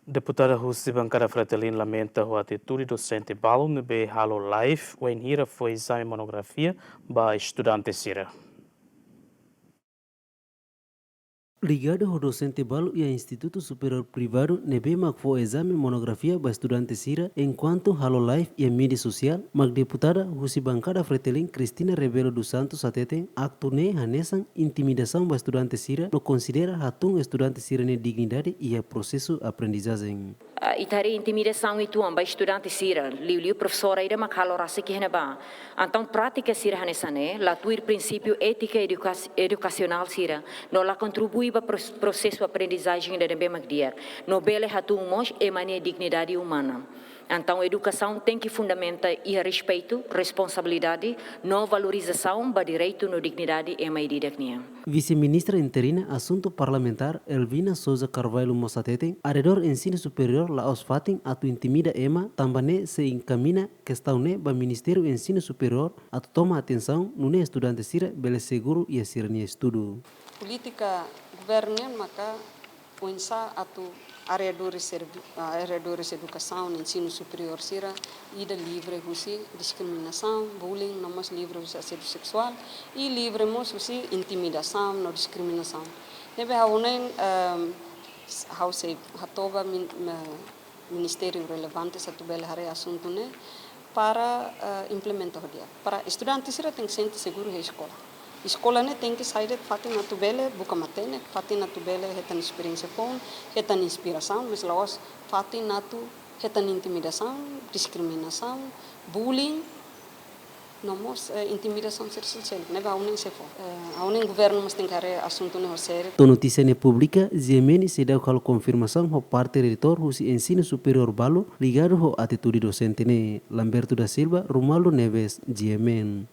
Deputada Rússia Bancada Fretilin lamenta a atitude docente Balo no Halo Live, o Enhira foi exame monografia para estudantes Sira. Ligado ao docente Balo e ao Instituto Superior Privado, Nebemak foi exame monografia para estudantes Sira, enquanto Halo Life e a mídia social, mas deputada Rússia Bancada Fretilin Cristina Rebelo dos Santos ateten acto ne hanesan intimidação para estudantes Sira, não considera hatun estudantes Sira ne dignidade e a processo aprendizagem. Itari intimidação itu amba estudante sira liu professora ida makalo rasa que henaba então prática sira hanesane la tuir princípio ética educacional sira no la contribui para processo aprendizagem da bem magdiar no bele hatu mos e mania dignidade humana. Então, a educação tem que fundamentar e respeito, responsabilidade, não valorização para direito, no dignidade e mais dignidade. Vice-ministra interina Assunto Parlamentar Elvina Souza Carvalho Mossateten, arredor ensino superior la osfatin atu intimida ema, também se encamina questão ne para Ministério Ensino Superior atu toma atenção no ne estudante sira bele seguro e a sirania estudo. Política governo maka unsa atu arredores educação, ensino superior sira ida livre husi discriminação, bullying, nomás livre husi assédio sexual e livre mos husi intimidação, no discriminação. Nebe haunen hause hatoba ministério relevante satu bela hare assunto ne para implementar dia. Para estudantes sira tem que sentir seguro na escola. Escola ne tem que sair de fato na tubele buka matene fato na tubele hetan experiência pon hetan inspiração mas laos fato na tu hetan intimidação discriminação bullying nomos intimidação sexual ne ba unen se fo unen governo mas tem que assunto ne sério. To notícia ne pública Ziemeni se deu calo confirmação ho parte reitor husi ensino superior Balo ligado ho atitude docente ne Lamberto da Silva Romualdo Neves Ziemen.